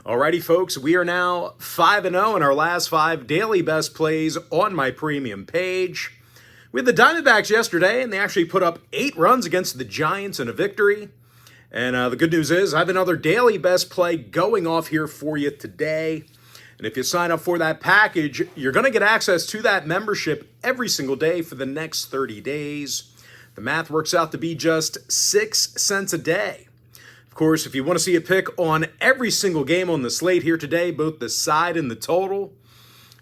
Alrighty, folks, we are now 5-0 in our last 5 daily best plays on my premium page. We had the Diamondbacks yesterday, and they actually put up 8 runs against the Giants in a victory. And the good news is I have another daily best play going off here for you today. And if you sign up for that package, you're going to get access to that membership every single day for the next 30 days. The math works out to be just 6 cents a day. Of course, if you want to see a pick on every single game on the slate here today, both the side and the total,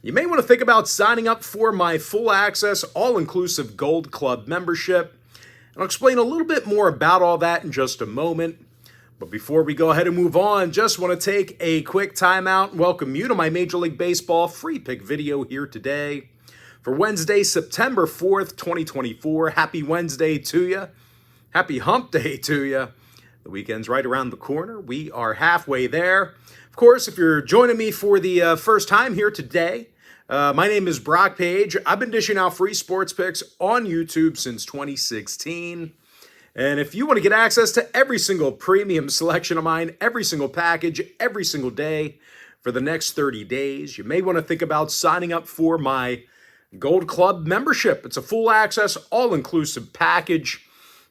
you may want to think about signing up for my full access, all-inclusive Gold Club membership. And I'll explain a little bit more about all that in just a moment. But before we go ahead and move on, just want to take a quick timeout and welcome you to my Major League Baseball free pick video here today for Wednesday, September 4th, 2024. Happy Wednesday to you. Happy hump day to you. The weekend's right around the corner. We are halfway there. Of course, if you're joining me for the first time here today, my name is Brock Page. I've been dishing out free sports picks on YouTube since 2016. And if you want to get access to every single premium selection of mine, every single package, every single day for the next 30 days, you may want to think about signing up for my Gold Club membership. It's a full access, all-inclusive package.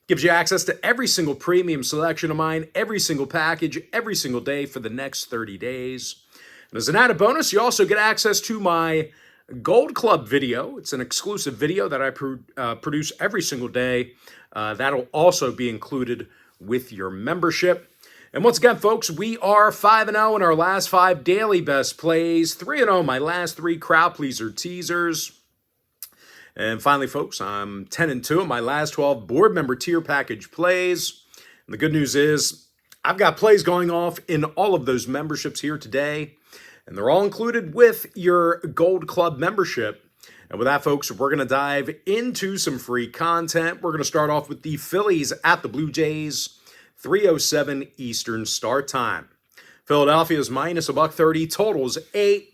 Gives you access to every single premium selection of mine, every single package, every single day for the next 30 days. And as an added bonus, you also get access to my Gold Club video. It's an exclusive video that I produce every single day. That'll also be included with your membership. And once again, folks, we are 5-0 in our last 5 daily best plays, 3-0 my last 3 crowd pleaser teasers. And finally, folks, I'm 10-2 in my last 12 board member tier package plays. And the good news is I've got plays going off in all of those memberships here today. And they're all included with your Gold Club membership. And with that, folks, we're going to dive into some free content. We're going to start off with the Phillies at the Blue Jays, 3:07 Eastern start time. Philadelphia's minus $1.30, totals 8.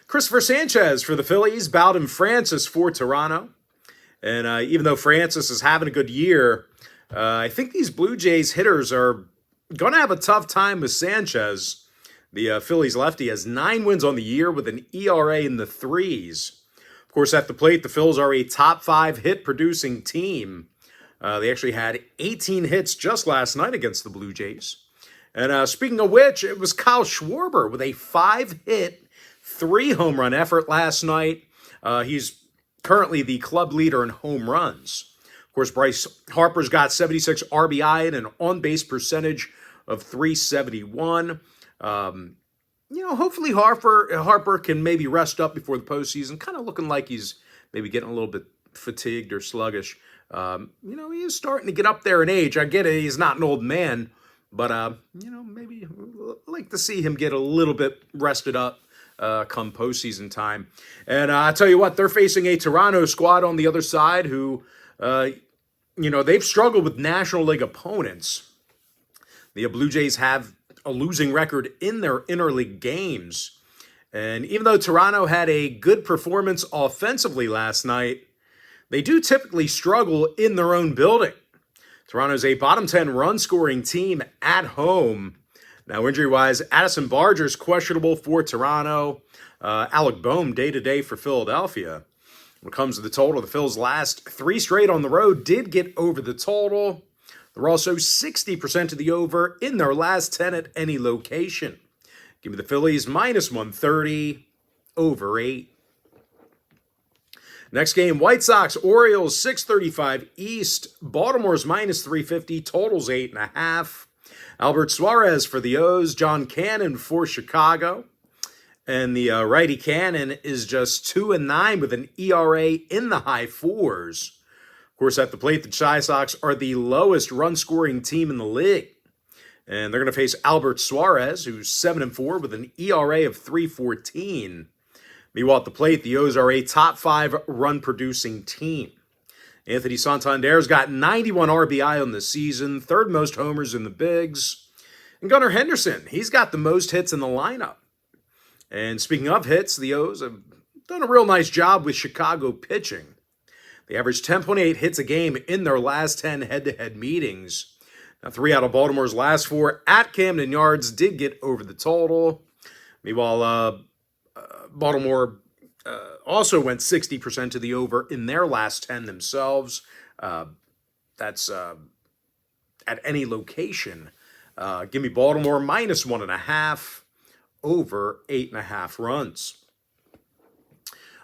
Christopher Sanchez for the Phillies, Bowden Francis for Toronto. And even though Francis is having a good year, I think these Blue Jays hitters are going to have a tough time with Sanchez. The Phillies lefty has 9 wins on the year with an ERA in the 3s. Of course, at the plate, the Phils are a top 5 hit-producing team. They actually had 18 hits just last night against the Blue Jays. And speaking of which, it was Kyle Schwarber with a 5-hit, 3-home run effort last night. He's currently the club leader in home runs. Of course, Bryce Harper's got 76 RBI and an on-base percentage of .371. Hopefully Harper can maybe rest up before the postseason. Kind of looking like he's maybe getting a little bit fatigued or sluggish. He is starting to get up there in age. I get it, he's not an old man, but maybe I'd like to see him get a little bit rested up come postseason time. And I tell you what, they're facing a Toronto squad on the other side who, they've struggled with National League opponents. The Blue Jays have a losing record in their interleague games. And even though Toronto had a good performance offensively last night, they do typically struggle in their own building. Toronto's a bottom 10 run-scoring team at home. Now, injury-wise, Addison Barger's questionable for Toronto. Alec Boehm day-to-day for Philadelphia. When it comes to the total, the Phils' last 3 straight on the road did get over the total. They're also 60% of the over in their last 10 at any location. Give me the Phillies minus 130, over 8. Next game, White Sox, Orioles, 6:35 East. Baltimore's minus 350, totals 8.5. Albert Suarez for the O's, John Cannon for Chicago. And the righty Cannon is just 2-9 with an ERA in the high 4s. Of course, at the plate, the Chi Sox are the lowest run-scoring team in the league. And they're going to face Albert Suarez, who's 7-4 with an ERA of .314. Meanwhile, at the plate, the O's are a top 5 run-producing team. Anthony Santander's got 91 RBI on the season, 3rd most homers in the bigs. And Gunnar Henderson, he's got the most hits in the lineup. And speaking of hits, the O's have done a real nice job with Chicago pitching. They averaged 10.8 hits a game in their last 10 head-to-head meetings. Now, 3 out of Baltimore's last 4 at Camden Yards did get over the total. Meanwhile, Baltimore also went 60% to the over in their last 10 themselves. That's at any location. Give me Baltimore minus 1.5 over 8.5 runs.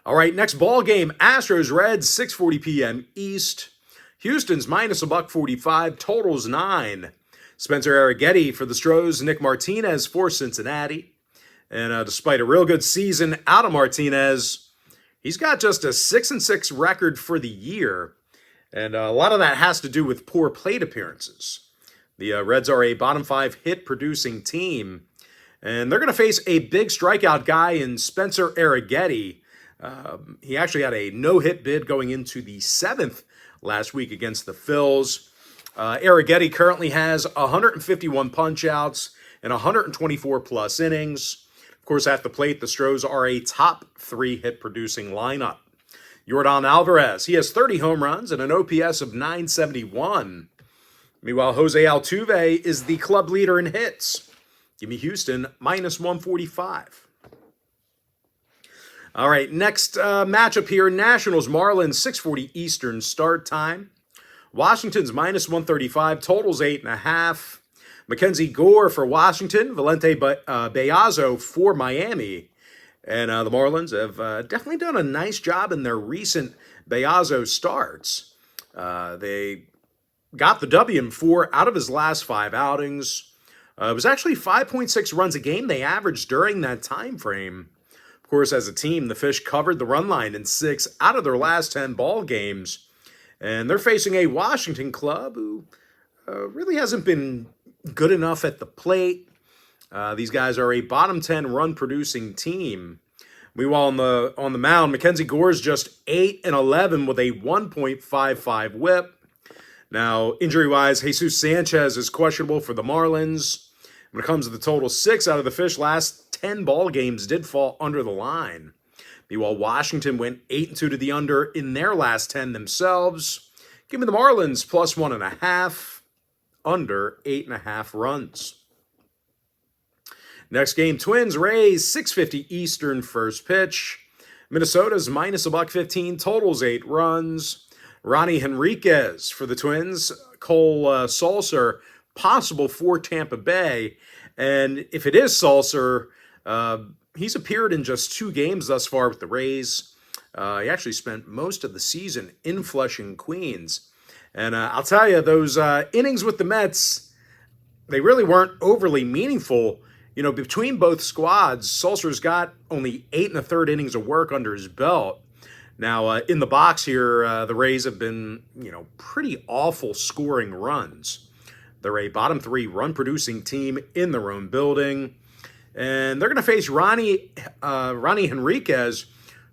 All right, next ball game, Astros Reds, 6:40 p.m. East. Houston's minus $1.45, totals 9. Spencer Arrighetti for the Stros, Nick Martinez for Cincinnati. And despite a real good season out of Martinez, he's got just a 6-6 record for the year. And a lot of that has to do with poor plate appearances. The Reds are a bottom 5 hit-producing team. And they're going to face a big strikeout guy in Spencer Arrighetti. He actually had a no-hit bid going into the 7th last week against the Phillies. Arrighetti currently has 151 punch-outs and 124-plus innings. Of course, at the plate, the Stros are a top 3 hit-producing lineup. Yordan Alvarez, he has 30 home runs and an OPS of 971. Meanwhile, Jose Altuve is the club leader in hits. Give me Houston minus 145. All right, next matchup here, Nationals Marlins, 6:40 Eastern start time. Washington's minus 135, totals 8.5. Mackenzie Gore for Washington, Valente Beazo for Miami. And the Marlins have definitely done a nice job in their recent Beazo starts. They got the W in 4 out of his last 5 outings. It was actually 5.6 runs a game they averaged during that time frame. Of course, as a team, the Fish covered the run line in 6 out of their last 10 ball games. And they're facing a Washington club who really hasn't been good enough at the plate. These guys are a bottom 10 run-producing team. Meanwhile, on the mound, Mackenzie Gore's just 8-11 with a 1.55 whip. Now, injury-wise, Jesus Sanchez is questionable for the Marlins. When it comes to the total, 6 out of the Fish last 10 ball games did fall under the line. Meanwhile, Washington went 8-2 to the under in their last 10 themselves. Give me the Marlins plus 1.5, under 8.5 runs. Next game, Twins Rays, 6:50 Eastern first pitch. Minnesota's minus $1.15, totals 8 runs. Ronnie Henriquez for the Twins. Cole Sulser, possible for Tampa Bay. And if it is Sulser, he's appeared in just 2 games thus far with the Rays. He actually spent most of the season in Flushing, Queens. And I'll tell you, those innings with the Mets, they really weren't overly meaningful. You know, between both squads, Sulser's got only 8 1/3 innings of work under his belt. Now, in the box here, the Rays have been, pretty awful scoring runs. They're a bottom 3 run-producing team in their own building. And they're going to face Ronnie Henriquez,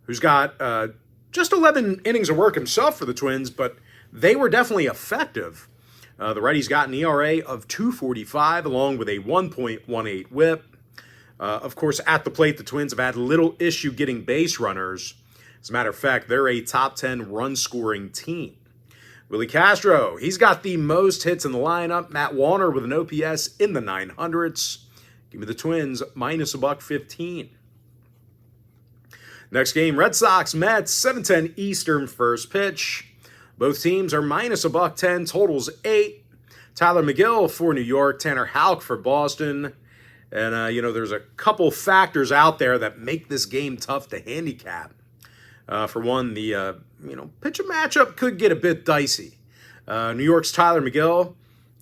who's got just 11 innings of work himself for the Twins, but they were definitely effective. The righty's got an ERA of 2.45 along with a 1.18 whip. Of course, at the plate, the Twins have had little issue getting base runners. As a matter of fact, they're a top 10 run-scoring team. Willie Castro, he's got the most hits in the lineup. Matt Warner with an OPS in the 900s. Give me the Twins minus $1.15. Next game, Red Sox Mets, 7:10 Eastern first pitch. Both teams are minus $1.10, totals 8. Tyler McGill for New York, Tanner Houck for Boston. And, there's a couple factors out there that make this game tough to handicap. For one, the, pitcher matchup could get a bit dicey. New York's Tyler McGill,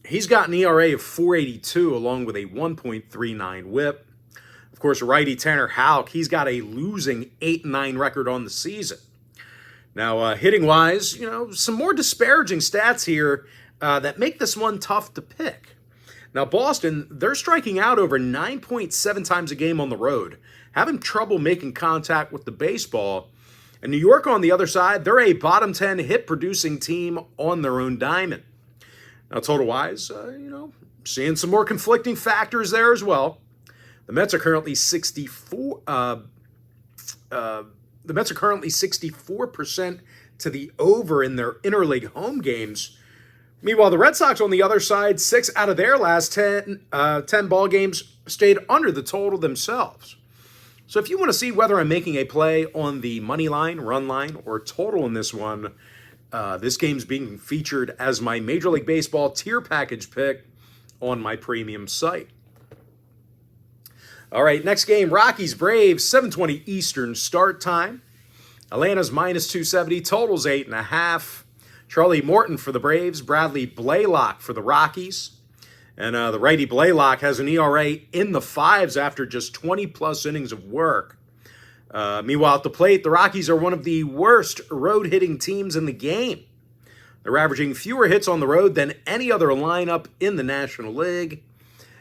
he's got an ERA of 4.82 along with a 1.39 whip. Of course, righty Tanner Houck, he's got a losing 8-9 record on the season. Now, hitting-wise, some more disparaging stats here that make this one tough to pick. Now, Boston, they're striking out over 9.7 times a game on the road, having trouble making contact with the baseball. And New York, on the other side, they're a bottom 10 hit-producing team on their own diamond. Now, total-wise, seeing some more conflicting factors there as well. The Mets are currently 64% to the over in their interleague home games, Meanwhile, the Red Sox on the other side, 6 out of their last 10 ball games stayed under the total themselves. So if you want to see whether I'm making a play on the money line, run line, or total in this one, this game's being featured as my Major League Baseball tier package pick on my premium site. All right, next game, Rockies-Braves, 7:20 Eastern start time. Atlanta's minus 270, totals 8.5. Charlie Morton for the Braves, Bradley Blaylock for the Rockies. And the righty Blaylock has an ERA in the 5s after just 20-plus innings of work. Meanwhile, at the plate, the Rockies are one of the worst road-hitting teams in the game. They're averaging fewer hits on the road than any other lineup in the National League.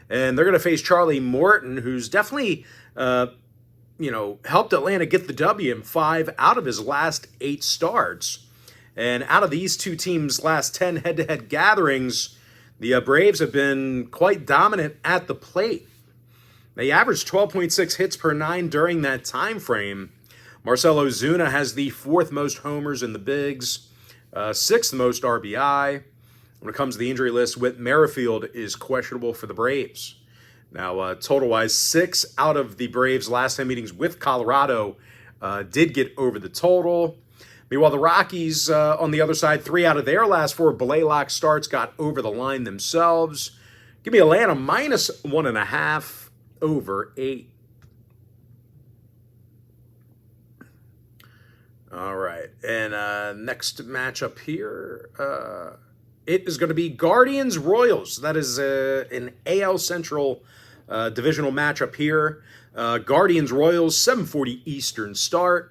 And they're going to face Charlie Morton, who's definitely, helped Atlanta get the W in 5 out of his last 8 starts. And out of these two teams' last 10 head-to-head gatherings, the Braves have been quite dominant at the plate. They averaged 12.6 hits per 9 during that time frame. Marcell Ozuna has the 4th most homers in the bigs, 6th most RBI. When it comes to the injury list, Whit Merrifield is questionable for the Braves. Now, total-wise, 6 out of the Braves' last 10 meetings with Colorado did get over the total. Meanwhile, the Rockies, on the other side, 3 out of their last 4 Blaylock starts got over the line themselves. Give me Atlanta minus 1.5 over 8. All right, and next matchup here, it is going to be Guardians-Royals. That is an AL Central divisional matchup here. Guardians-Royals, 7:40 Eastern start.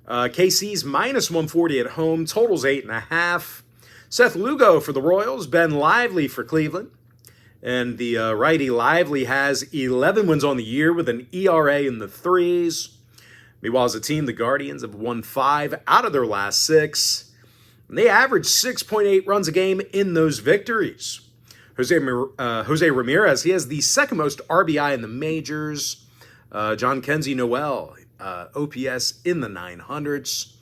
KC's minus 140 at home, totals 8.5. Seth Lugo for the Royals, Ben Lively for Cleveland. And the righty Lively has 11 wins on the year with an ERA in the 3s. Meanwhile, as a team, the Guardians have won 5 out of their last 6. And they average 6.8 runs a game in those victories. Jose Ramirez, he has the 2nd most RBI in the majors. John Kenzie Noel, OPS in the 900s.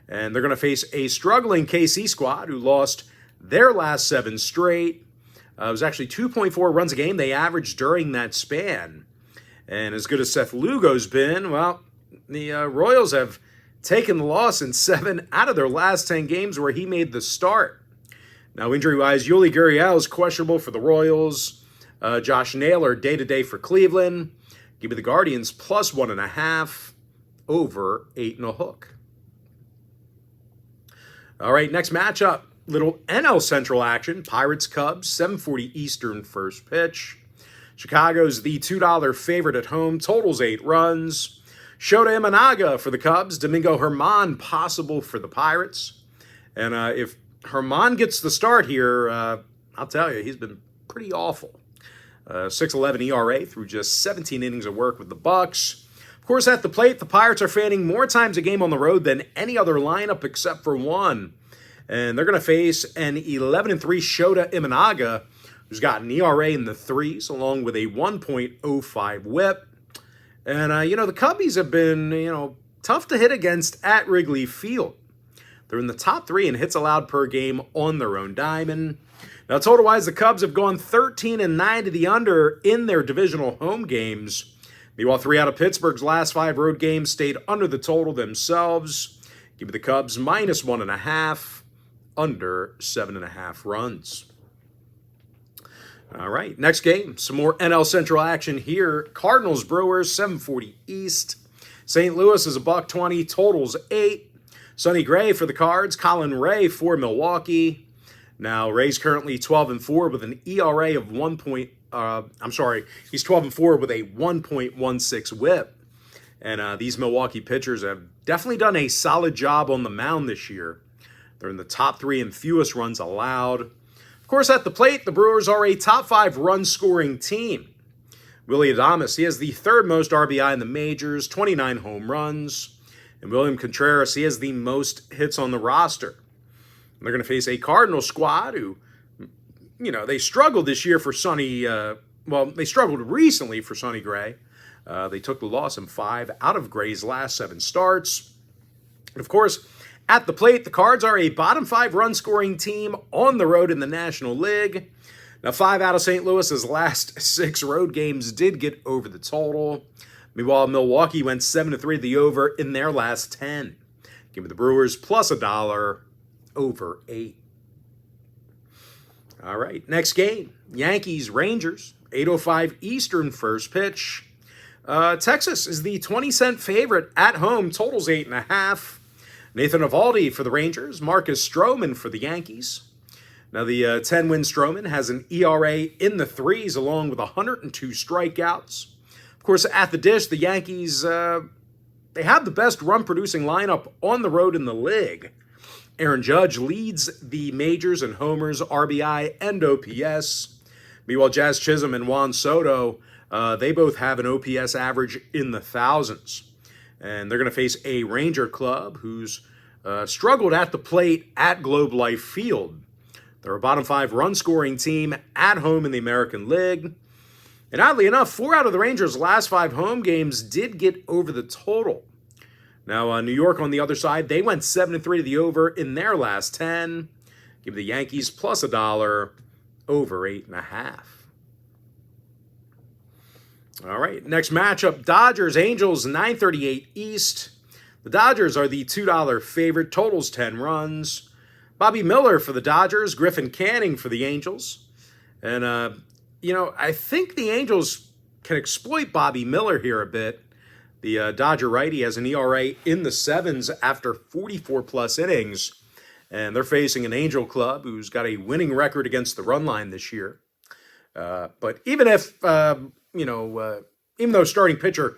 And they're going to face a struggling KC squad who lost their last 7 straight. It was actually 2.4 runs a game they averaged during that span. And as good as Seth Lugo's been, well, the Royals have taken the loss in 7 out of their last 10 games where he made the start. Now, injury-wise, Yuli Gurriel is questionable for the Royals. Josh Naylor, day-to-day for Cleveland. Give me the Guardians plus 1.5 over 8.5. All right, next matchup. Little NL Central action. Pirates-Cubs, 7:40 Eastern first pitch. Chicago's the $2 favorite at home. Totals 8 runs. Shota Imanaga for the Cubs. Domingo Germán possible for the Pirates. And if Germán gets the start here, I'll tell you, he's been pretty awful. 6.11 ERA through just 17 innings of work with the Bucks. Of course, at the plate, the Pirates are fanning more times a game on the road than any other lineup except for one. And they're going to face an 11-3 Shota Imanaga, who's got an ERA in the 3s, along with a 1.05 whip. And, the Cubbies have been, tough to hit against at Wrigley Field. They're in the top 3 in hits allowed per game on their own diamond. Now, total-wise, the Cubs have gone 13-9 to the under in their divisional home games. Meanwhile, 3 out of Pittsburgh's last 5 road games stayed under the total themselves. Give me the Cubs minus 1.5, under 7.5 runs. All right, next game. Some more NL Central action here. Cardinals, Brewers, 7:40 East. St. Louis is $1.20, totals 8. Sonny Gray for the Cards, Colin Ray for Milwaukee. Now, Ray's currently 12-4 with an ERA of he's 12-4 with a 1.16 whip. And these Milwaukee pitchers have definitely done a solid job on the mound this year. They're in the top 3 in fewest runs allowed. Of course, at the plate, the Brewers are a top 5 run-scoring team. Willie Adames, he has the 3rd most RBI in the majors, 29 home runs. And William Contreras, he has the most hits on the roster. And they're going to face a Cardinals squad who, they struggled this year for Sonny, they struggled recently for Sonny Gray. They took the loss in 5 out of Gray's last 7 starts. And of course, At the plate, the Cards are a bottom 5 run scoring team on the road in the National League. Now, 5 out of St. Louis's last 6 road games did get over the total. Meanwhile, Milwaukee went 7-3 the over in their last 10. Give me the Brewers plus $1 over 8. All right, next game. Yankees, Rangers, 8:05 Eastern first pitch. Texas is the 20-cent favorite at home, totals 8.5. Nathan Eovaldi for the Rangers, Marcus Stroman for the Yankees. Now, the 10-win Stroman has an ERA in the 3s along with 102 strikeouts. Of course, at the dish, the Yankees, they have the best run-producing lineup on the road in the league. Aaron Judge leads the majors in homers, RBI, and OPS. Meanwhile, Jazz Chisholm and Juan Soto, they both have an OPS average in the thousands. And they're going to face a Ranger club who's struggled at the plate at Globe Life Field. They're a bottom 5 run-scoring team at home in the American League. And oddly enough, 4 out of the Rangers' last 5 home games did get over the total. Now, New York on the other side, they went 7-3 to the over in their last 10. Give the Yankees plus $1 over 8.5. All right, next matchup, Dodgers, Angels, 9:38 East. The Dodgers are the $2 favorite, totals 10 runs. Bobby Miller for the Dodgers, Griffin Canning for the Angels. And, I think the Angels can exploit Bobby Miller here a bit. The Dodger righty has an ERA in the 7s after 44-plus innings. And they're facing an Angel club who's got a winning record against the run line this year. But even if, even though starting pitcher,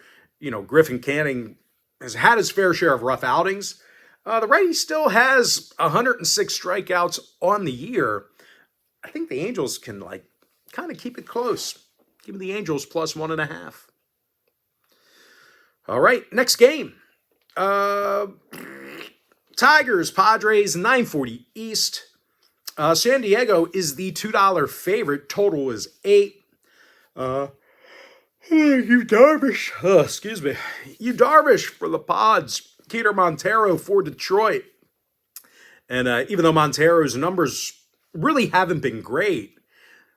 Griffin Canning has had his fair share of rough outings, the righty still has 106 strikeouts on the year. I think the Angels can, kind of keep it close. Give me the Angels plus 1.5. All right, next game. Tigers, Padres, 9:40 East. San Diego is the $2 favorite. Total is 8. You Darvish. You Darvish for the Pods. Keter Montero for Detroit. And even though Montero's numbers really haven't been great,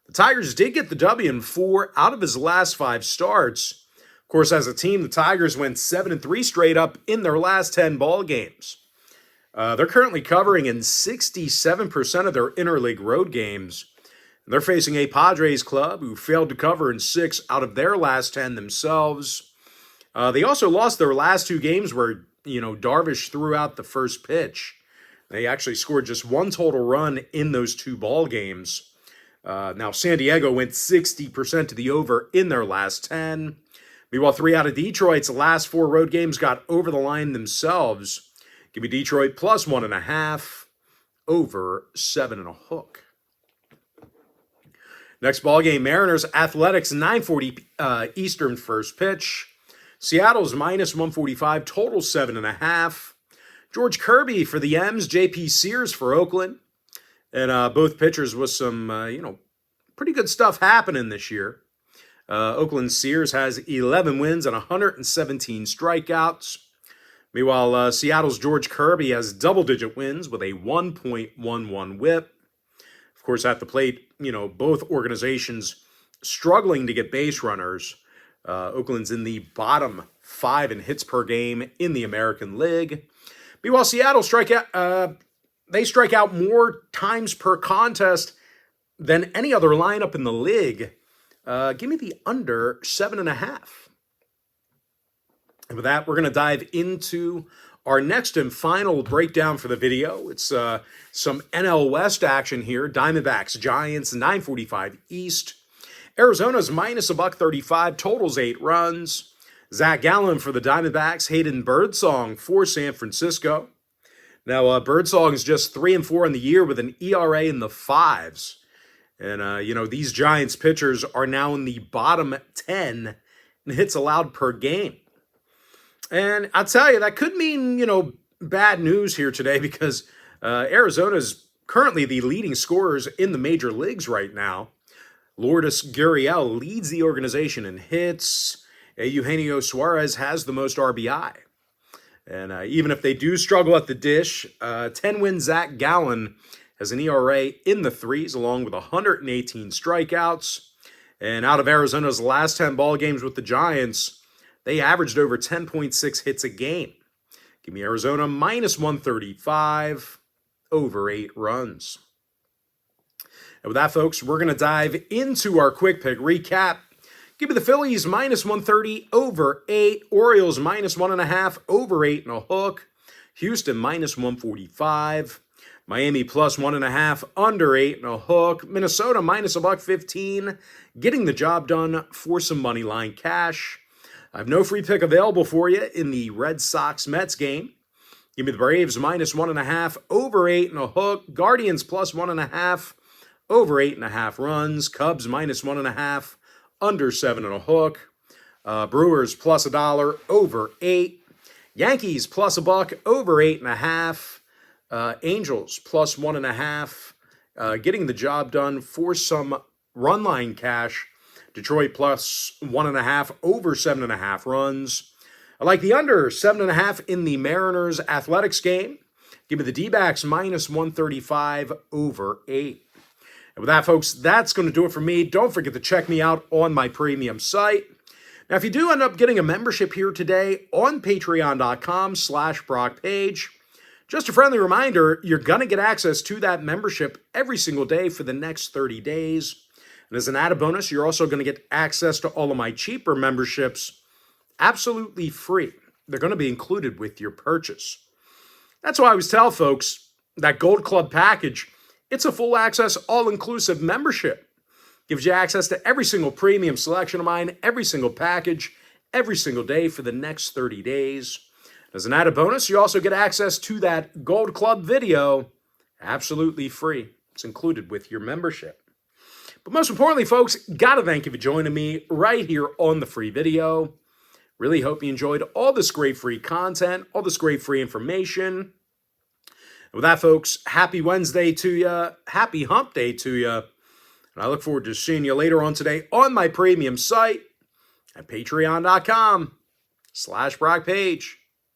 the Tigers did get the W in 4 out of his last 5 starts. Of course, as a team, the Tigers went 7-3 straight up in their last 10 ball games. They're currently covering in 67% of their interleague road games. And they're facing a Padres club who failed to cover in 6 out of their last 10 themselves. They also lost their last 2 games where, Darvish threw out the first pitch. They actually scored just 1 total run in those 2 ball games. Now, San Diego went 60% to the over in their last 10. Meanwhile, 3 out of Detroit's last 4 road games got over the line themselves. Give me Detroit plus 1.5, over 7.5. Next ball game, Mariners, Athletics, 9:40 Eastern first pitch. Seattle's minus 145, total 7.5. George Kirby for the M's, J.P. Sears for Oakland. And both pitchers with some, pretty good stuff happening this year. Oakland Sears has 11 wins and 117 strikeouts. Meanwhile, Seattle's George Kirby has double-digit wins with a 1.11 whip. Of course, at the plate, both organizations struggling to get base runners. Oakland's in the bottom 5 in hits per game in the American League. Meanwhile, Seattle strike out more times per contest than any other lineup in the league. Give me the under 7.5. And with that, we're going to dive into our next and final breakdown for the video. It's some NL West action here. Diamondbacks, Giants, 9:45 East. Arizona's minus $135, totals 8 runs. Zach Gallen for the Diamondbacks, Hayden Birdsong for San Francisco. Now, Birdsong is just 3-4 in the year with an ERA in the 5s. And, these Giants pitchers are now in the bottom 10 in hits allowed per game. And I'll tell you, that could mean, bad news here today because Arizona's currently the leading scorers in the major leagues right now. Lourdes Gurriel leads the organization in hits. Eugenio Suarez has the most RBI. And even if they do struggle at the dish, 10-win Zach Gallen has an ERA in the threes, along with 118 strikeouts. And out of Arizona's last 10 ball games with the Giants, they averaged over 10.6 hits a game. Give me Arizona minus 135, over 8 runs. And with that, folks, we're going to dive into our quick pick recap. Give me the Phillies minus 130, over 8. Orioles minus 1.5, over 8.5. Houston minus 145. Miami plus 1.5, under 8.5. Minnesota minus $1.15, getting the job done for some money line cash. I have no free pick available for you in the Red Sox-Mets game. Give me the Braves minus 1.5, over 8.5. Guardians plus 1.5, over 8.5 runs. Cubs minus 1.5, under 7.5. Brewers plus $1, over 8. Yankees plus $1, over 8.5. Angels plus 1.5, getting the job done for some run line cash. Detroit plus 1.5, over 7.5 runs. I like the under 7.5 in the Mariners Athletics game. Give me the D-backs minus 135, over 8. And with that, folks, that's going to do it for me. Don't forget to check me out on my premium site. Now, if you do end up getting a membership here today on patreon.com/BrockPage, just a friendly reminder, you're going to get access to that membership every single day for the next 30 days. And as an added bonus, you're also going to get access to all of my cheaper memberships absolutely free. They're going to be included with your purchase. That's why I always tell folks that Gold Club package, it's a full access, all-inclusive membership. Gives you access to every single premium selection of mine, every single package, every single day for the next 30 days. As an added bonus, you also get access to that Gold Club video absolutely free. It's included with your membership. But most importantly, folks, gotta thank you for joining me right here on the free video. Really hope you enjoyed all this great free content, all this great free information. And with that, folks, happy Wednesday to you. Happy hump day to you. And I look forward to seeing you later on today on my premium site at patreon.com/BrockPage.